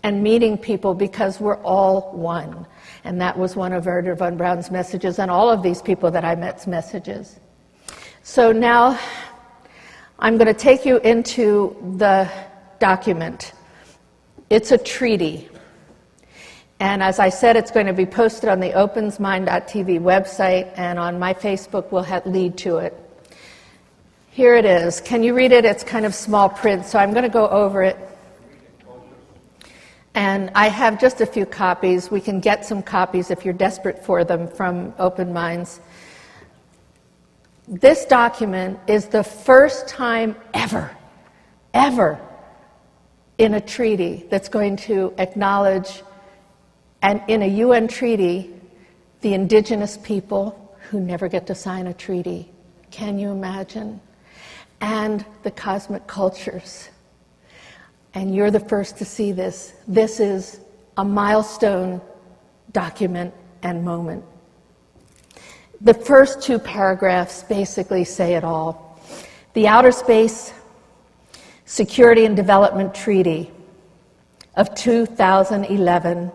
and meeting people because we're all one. And that was one of Wernher von Braun's messages, and all of these people that I met's messages. So now I'm going to take you into the document. It's a treaty. And as I said, it's going to be posted on the opensmind.tv website, and on my Facebook will lead to it. Here it is. Can you read it? It's kind of small print, so I'm going to go over it. And I have just a few copies. We can get some copies if you're desperate for them from Open Minds. This document is the first time ever in a treaty that's going to acknowledge, and in a UN treaty, the indigenous people who never get to sign a treaty. Can you imagine? And the cosmic cultures. And you're the first to see this. This is a milestone document and moment. The first two paragraphs basically say it all. The Outer Space Security and Development Treaty of 2011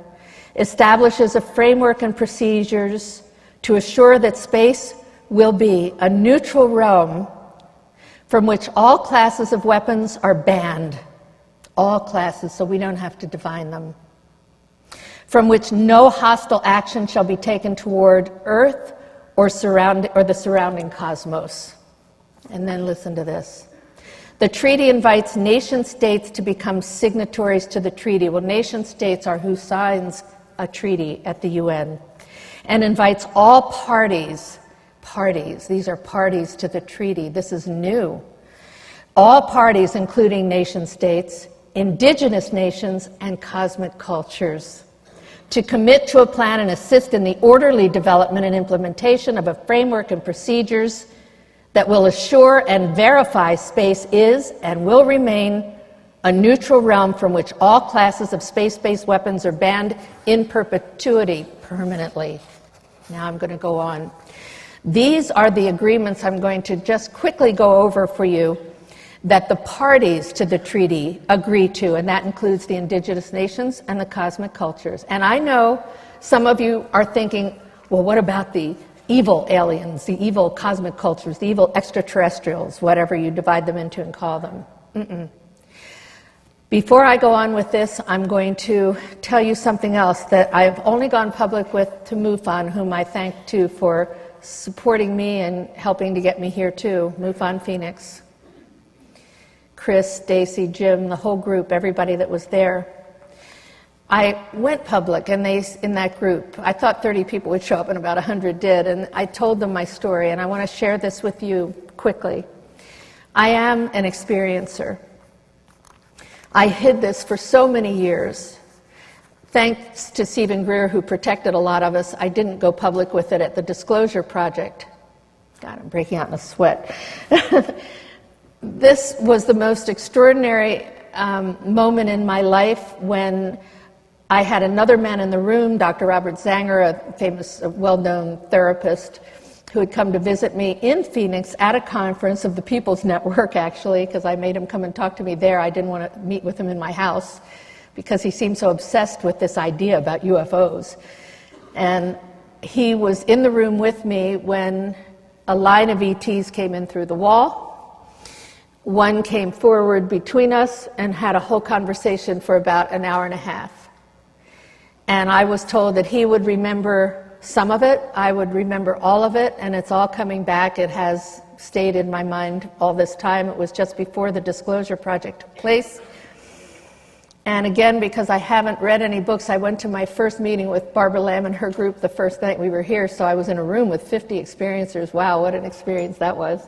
establishes a framework and procedures to assure that space will be a neutral realm from which all classes of weapons are banned. All classes, so we don't have to define them. From which no hostile action shall be taken toward Earth or the surrounding cosmos. And then listen to this. The treaty invites nation states to become signatories to the treaty. Well, nation states are who signs a treaty at the UN. And invites all parties, these are parties to the treaty. This is new. All parties, including nation states, indigenous nations, and cosmic cultures, to commit to a plan and assist in the orderly development and implementation of a framework and procedures that will assure and verify space is and will remain a neutral realm from which all classes of space-based weapons are banned in perpetuity, permanently. Now I'm going to go on. These are the agreements I'm going to just quickly go over for you that the parties to the treaty agree to, and that includes the indigenous nations and the cosmic cultures. And I know some of you are thinking, well, what about the evil aliens, the evil cosmic cultures, the evil extraterrestrials, whatever you divide them into and call them? Before I go on with this, I'm going to tell you something else that I've only gone public with to MUFON, whom I thank too for supporting me and helping to get me here too, MUFON Phoenix. Chris, Stacy, Jim, the whole group, everybody that was there. I went public, and in that group, I thought 30 people would show up, and about 100 did, and I told them my story, and I want to share this with you quickly. I am an experiencer. I hid this for so many years. Thanks to Stephen Greer, who protected a lot of us, I didn't go public with it at the Disclosure Project. God, I'm breaking out in a sweat. This was the most extraordinary moment in my life when I had another man in the room, Dr. Robert Zanger, a famous, well-known therapist, who had come to visit me in Phoenix at a conference of the People's Network, actually, because I made him come and talk to me there. I didn't want to meet with him in my house because he seemed so obsessed with this idea about UFOs. And he was in the room with me when a line of ETs came in through the wall. One came forward between us and had a whole conversation for about an hour and a half. And I was told that he would remember some of it, I would remember all of it, and it's all coming back. It has stayed in my mind all this time. It was just before the Disclosure Project took place. And again, because I haven't read any books, I went to my first meeting with Barbara Lamb and her group the first night we were here, so I was in a room with 50 experiencers. Wow, what an experience that was.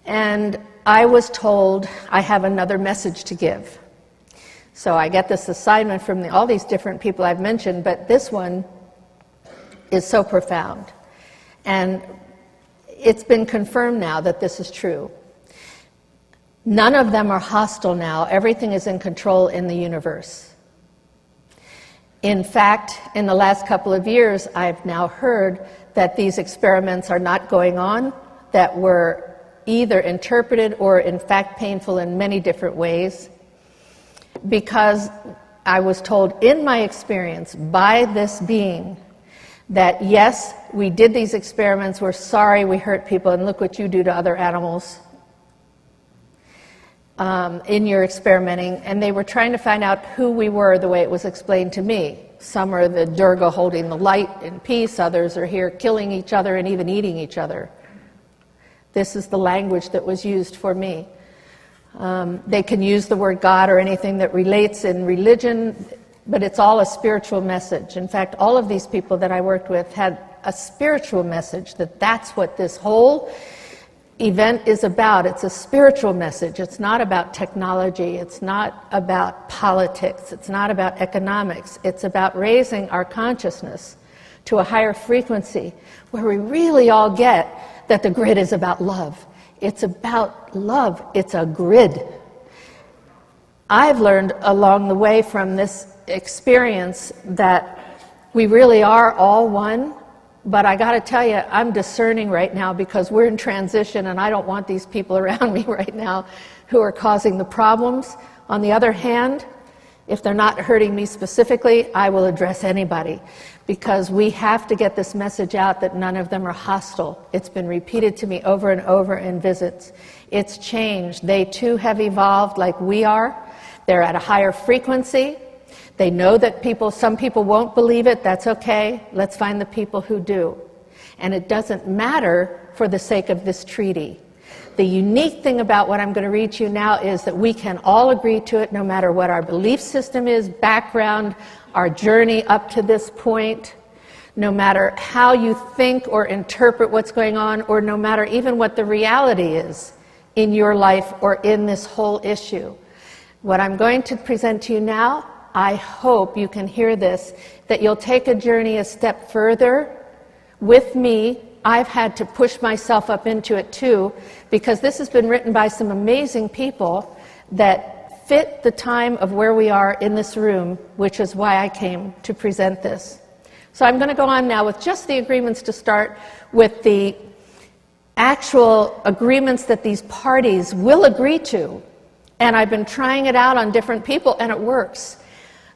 And I was told I have another message to give. So I get this assignment from all these different people I've mentioned, but this one is so profound. And it's been confirmed now that this is true. None of them are hostile now. Everything is in control in the universe. In fact, in the last couple of years, I've now heard that these experiments are not going on, that were either interpreted or in fact painful in many different ways, because I was told in my experience by this being that yes, we did these experiments, we're sorry we hurt people, and look what you do to other animals in your experimenting. And they were trying to find out who we were the way it was explained to me. Some are the Durga holding the light in peace, others are here killing each other and even eating each other. This is the language that was used for me. They can use the word God or anything that relates in religion, but it's all a spiritual message. In fact, all of these people that I worked with had a spiritual message, that that's what this whole event is about. It's a spiritual message. It's not about technology. It's not about politics. It's not about economics. It's about raising our consciousness to a higher frequency where we really all get that the grid is about love. It's about love. It's a grid. I've learned along the way from this experience that we really are all one, but I got to tell you, I'm discerning right now because we're in transition and I don't want these people around me right now who are causing the problems. On the other hand, if they're not hurting me specifically, I will address anybody because we have to get this message out that none of them are hostile. It's been repeated to me over and over in visits. It's changed. They too have evolved like we are. They're at a higher frequency. They know that some people won't believe it. That's okay. Let's find the people who do. And it doesn't matter for the sake of this treaty. The unique thing about what I'm going to read to you now is that we can all agree to it no matter what our belief system is, background, our journey up to this point, no matter how you think or interpret what's going on, or no matter even what the reality is in your life or in this whole issue. What I'm going to present to you now, I hope you can hear this, that you'll take a journey a step further with me. I've had to push myself up into it too, because this has been written by some amazing people that fit the time of where we are in this room, which is why I came to present this. So I'm going to go on now with just the agreements to start with the actual agreements that these parties will agree to. And I've been trying it out on different people, and it works.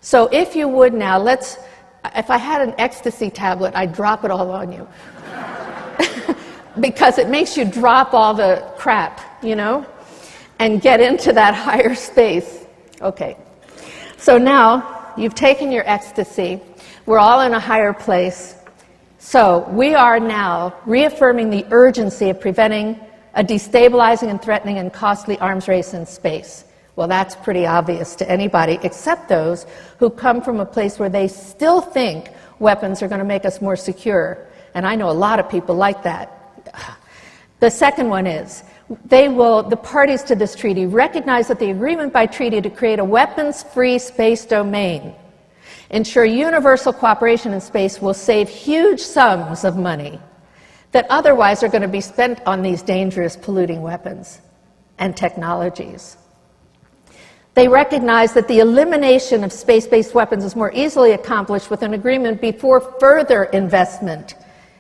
So if you would now, if I had an ecstasy tablet, I'd drop it all on you. Because it makes you drop all the crap, you know, and get into that higher space. Okay. So now, you've taken your ecstasy. We're all in a higher place. So we are now reaffirming the urgency of preventing a destabilizing and threatening and costly arms race in space. Well, that's pretty obvious to anybody except those who come from a place where they still think weapons are going to make us more secure. And I know a lot of people like that. The second one is, the parties to this treaty recognize that the agreement by treaty to create a weapons-free space domain ensure universal cooperation in space will save huge sums of money that otherwise are going to be spent on these dangerous polluting weapons and technologies. They recognize that the elimination of space-based weapons is more easily accomplished with an agreement before further investment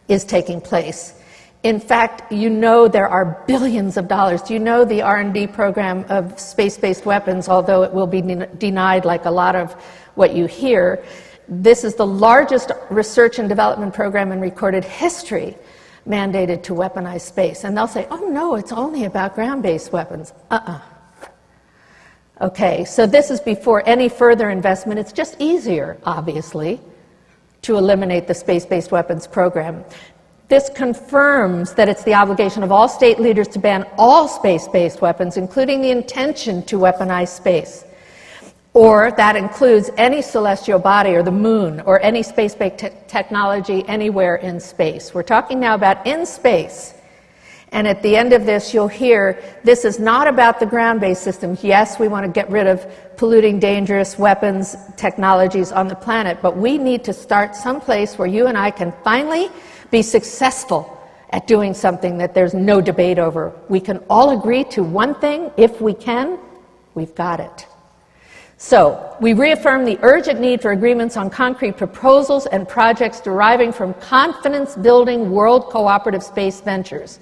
is taking place. In fact, you know there are billions of dollars. Do you know the R&D program of space-based weapons, although it will be denied like a lot of what you hear, this is the largest research and development program in recorded history mandated to weaponize space. And they'll say, oh no, it's only about ground-based weapons. Okay, so this is before any further investment. It's just easier, obviously, to eliminate the space-based weapons program. This confirms that it's the obligation of all state leaders to ban all space-based weapons, including the intention to weaponize space. Or that includes any celestial body or the moon or any space-based technology anywhere in space. We're talking now about in space. And at the end of this, you'll hear this is not about the ground-based systems. Yes, we want to get rid of polluting, dangerous weapons technologies on the planet, but we need to start someplace where you and I can finally be successful at doing something that there's no debate over. We can all agree to one thing. If we can, we've got it. So, we reaffirm the urgent need for agreements on concrete proposals and projects deriving from confidence-building world cooperative space ventures.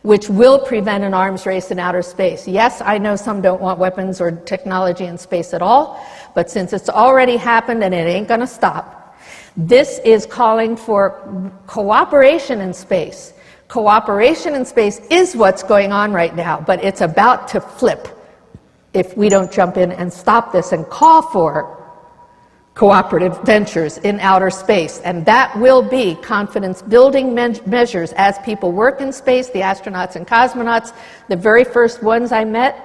which will prevent an arms race in outer space. Yes, I know some don't want weapons or technology in space at all, but since it's already happened and it ain't going to stop, this is calling for cooperation in space. Cooperation in space is what's going on right now, but it's about to flip if we don't jump in and stop this and call for cooperative ventures in outer space. And that will be confidence-building measures as people work in space, the astronauts and cosmonauts, the very first ones I met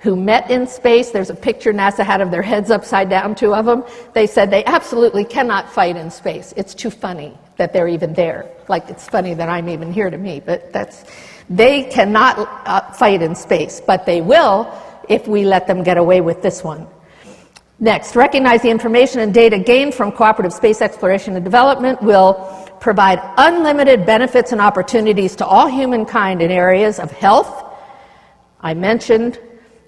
who met in space. There's a picture NASA had of their heads upside down, 2 of them. They said they absolutely cannot fight in space. It's too funny that they're even there. Like, it's funny that I'm even here to me, but they cannot fight in space, but they will if we let them get away with this one. Next, recognize the information and data gained from cooperative space exploration and development will provide unlimited benefits and opportunities to all humankind in areas of health. I mentioned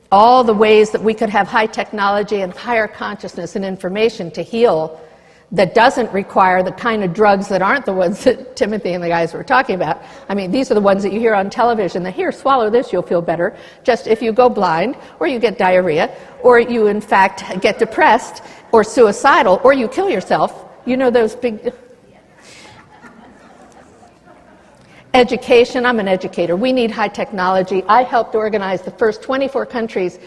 all the ways that we could have high technology and higher consciousness and information to heal that doesn't require the kind of drugs that aren't the ones that Timothy and the guys were talking about. I mean, these are the ones that you hear on television, that here, swallow this, you'll feel better. Just if you go blind, or you get diarrhea, or you in fact get depressed, or suicidal, or you kill yourself. You know those big... Education, I'm an educator. We need high technology. I helped organize the first 24 countries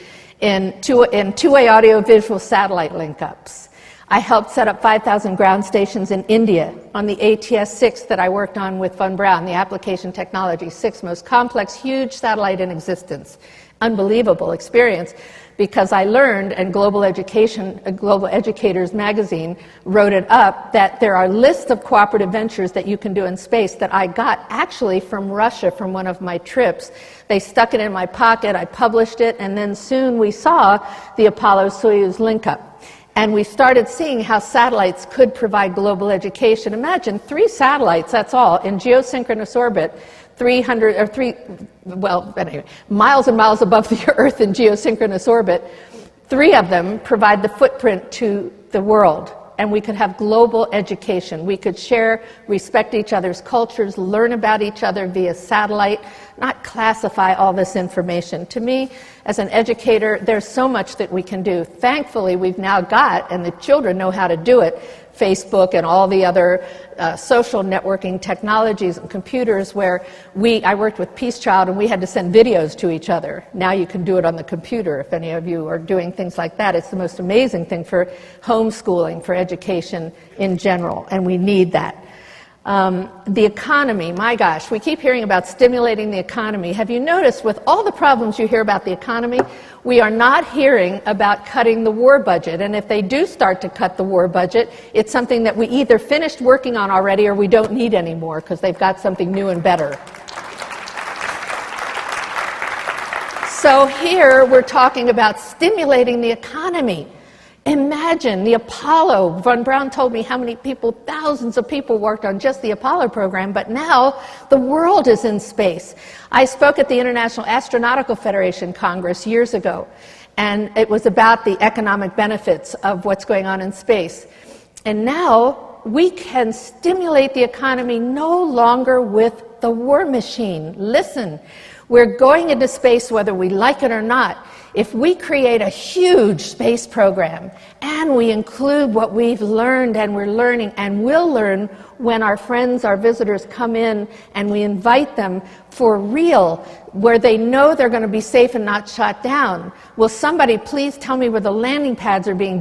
in two-way audio-visual satellite link-ups. I helped set up 5,000 ground stations in India on the ATS-6 that I worked on with von Braun, the application technology, 6th most complex, huge satellite in existence. Unbelievable experience, because I learned, and Global Educators magazine wrote it up, that there are lists of cooperative ventures that you can do in space that I got actually from Russia from one of my trips. They stuck it in my pocket, I published it, and then soon we saw the Apollo-Soyuz link-up. And we started seeing how satellites could provide global education. Imagine 3 satellites, that's all, in geosynchronous orbit, miles and miles above the Earth in geosynchronous orbit. 3 of them provide the footprint to the world. And we could have global education. We could share, respect each other's cultures, learn about each other via satellite, not classify all this information. To me, as an educator, there's so much that we can do. Thankfully, we've now got, and the children know how to do it, Facebook and all the other social networking technologies and computers where I worked with Peace Child and we had to send videos to each other. Now you can do it on the computer if any of you are doing things like that. It's the most amazing thing for homeschooling, for education in general, and we need that. The economy, my gosh, we keep hearing about stimulating the economy. Have you noticed with all the problems you hear about the economy, we are not hearing about cutting the war budget. And if they do start to cut the war budget, it's something that we either finished working on already or we don't need anymore because they've got something new and better. So here we're talking about stimulating the economy. Imagine the Apollo. Von Braun told me how many people, thousands of people worked on just the Apollo program, but now the world is in space. I spoke at the International Astronautical Federation Congress years ago, and it was about the economic benefits of what's going on in space. And now we can stimulate the economy no longer with the war machine. Listen, we're going into space whether we like it or not. If we create a huge space program and we include what we've learned and we're learning and will learn when our friends, our visitors come in and we invite them for real, where they know they're going to be safe and not shot down. Will somebody please tell me where the landing pads are being